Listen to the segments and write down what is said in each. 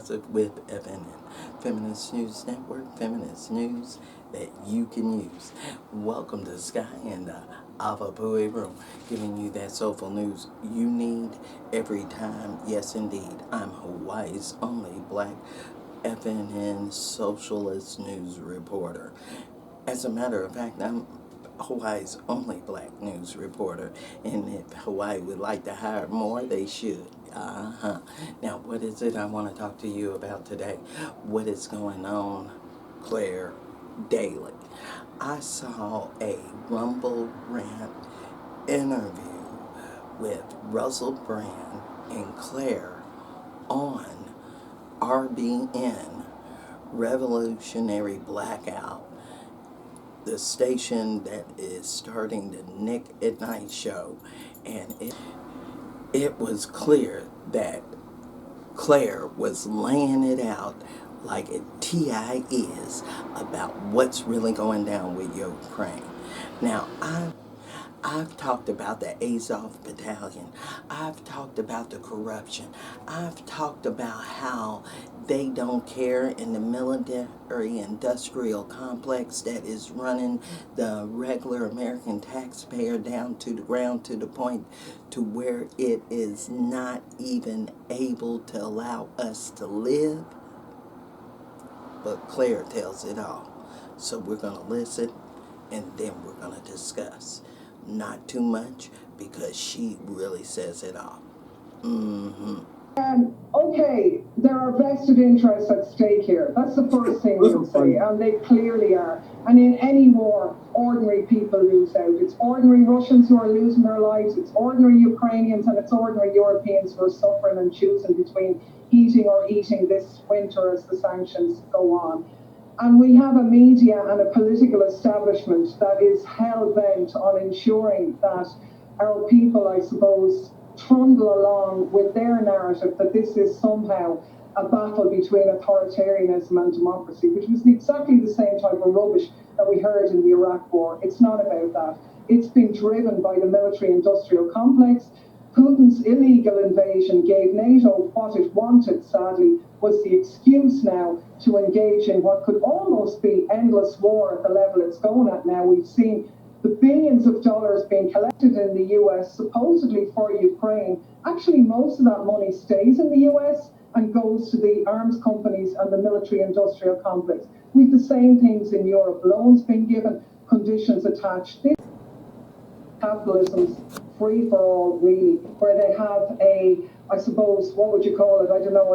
Progressive with FNN. Feminist News Network, feminist news that you can use. Welcome to Sky and the Alpha Pui Room, giving you that soulful news you need every time. Yes, indeed. I'm Hawaii's only black FNN socialist news reporter. As a matter of fact, I'm Hawaii's only black news reporter, and if Hawaii would like to hire more, they should. Now, what is it I want to talk to you about today? What is going on, Clare Daly? I saw a Rumble Rant interview with Russell Brand and Clare on RBN, Revolutionary Blackout, the station that is starting the Nick at Night show, and it was clear that Clare was laying it out like a TI is about what's really going down with Ukraine. Now, I've talked about the Azov Battalion. I've talked about the corruption. I've talked about how they don't care in the military-industrial complex that is running the regular American taxpayer down to the ground, to the point to where it is not even able to allow us to live. But Clare tells it all. So we're going to listen, and then we're going to discuss. Not too much, because she really says it all. Okay, there are vested interests at stake here. That's the first thing we'll say, and they clearly are. And in any war, ordinary people lose out. It's ordinary Russians who are losing their lives, it's ordinary Ukrainians, and it's ordinary Europeans who are suffering and choosing between heating or eating this winter as the sanctions go on. And we have a media and a political establishment that is hell-bent on ensuring that our people, I suppose, trundle along with their narrative that this is somehow a battle between authoritarianism and democracy, which was exactly the same type of rubbish that we heard in the Iraq War. It's not about that. It's been driven by the military-industrial complex. Putin's illegal invasion gave NATO what it wanted, sadly, was the excuse now to engage in what could almost be endless war at the level it's going at now. We've seen the billions of dollars being collected in the US supposedly for Ukraine. Actually, most of that money stays in the US and goes to the arms companies and the military-industrial complex. We've the same things in Europe. Loans being given, conditions attached. This capitalism's free for all, really, where they have I suppose, what would you call it? I don't know,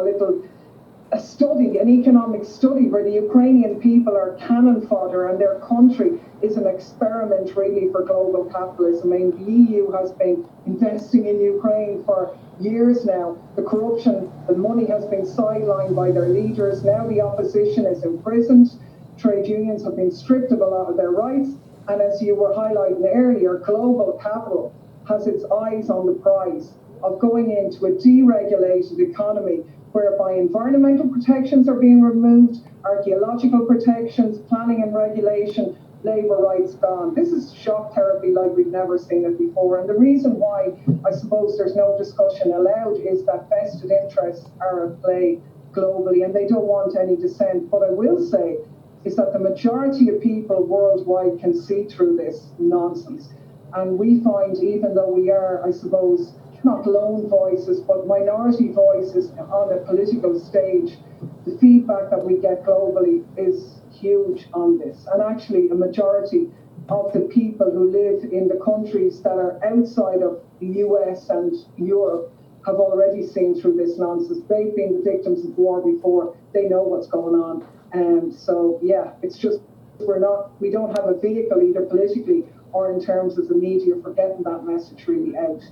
a study, an economic study, where the Ukrainian people are cannon fodder and their country is an experiment really for global capitalism. I mean, the EU has been investing in Ukraine for years now. The corruption, the money has been sidelined by their leaders. Now the opposition is imprisoned. Trade unions have been stripped of a lot of their rights. And as you were highlighting earlier, global capital has its eyes on the prize of going into a deregulated economy whereby environmental protections are being removed, archaeological protections, planning and regulation, labour rights gone. This is shock therapy like we've never seen it before. And the reason why I suppose there's no discussion allowed is that vested interests are at play globally and they don't want any dissent. What I will say is that the majority of people worldwide can see through this nonsense. And we find, even though we are, I suppose, not lone voices, but minority voices on a political stage, the feedback that we get globally is huge on this. And actually, a majority of the people who live in the countries that are outside of the US and Europe have already seen through this nonsense. They've been the victims of war before. They know what's going on. And so, yeah, it's just, we don't have a vehicle either politically or in terms of the media for getting that message really out.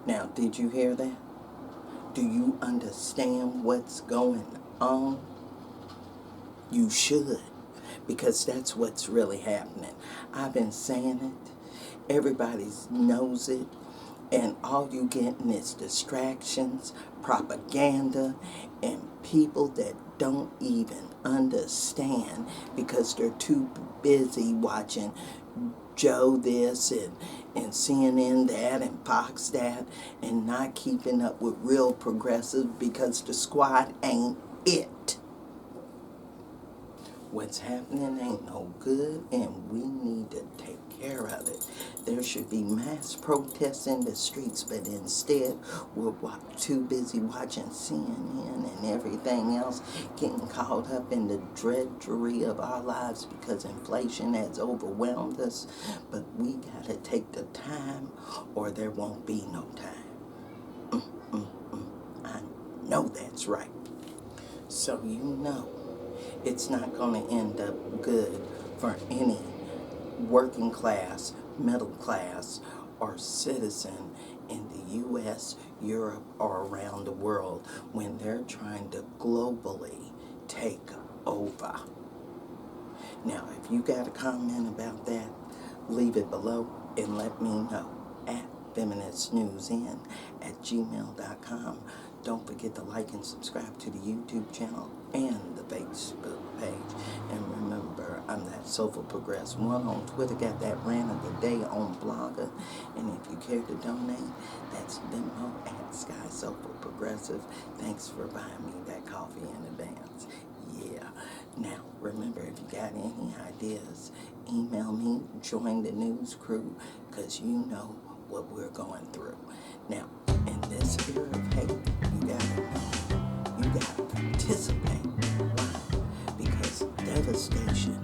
Now, did you hear that? Do you understand what's going on? You should, because that's what's really happening. I've been saying it. Everybody knows it. And all you getting is distractions, propaganda, and people that don't even understand because they're too busy watching Joe this and CNN that and Fox that, and not keeping up with real progressive because the squad ain't it. What's happening ain't no good, and we need to take care of it. There should be mass protests in the streets, but instead we're too busy watching CNN and everything else, getting caught up in the drudgery of our lives because inflation has overwhelmed us. But we gotta take the time, or there won't be no time. I know that's right. So you know it's not going to end up good for any working class, middle class, or citizen in the U.S., Europe, or around the world when they're trying to globally take over. Now, if you got a comment about that, leave it below and let me know at feministnewsn@gmail.com. Don't forget to like and subscribe to the YouTube channel and the Facebook page. And remember, I'm that Soulful Progress one on Twitter, got that rant of the day on Blogger. And if you care to donate, that's Venmo @Sky Soulful Progressive. Thanks for buying me that coffee in advance. Yeah. Now, remember, if you got any ideas, email me, join the news crew, because you know what we're going through. Now, in this era of hate, you gotta know, you gotta participate. Why? Because devastation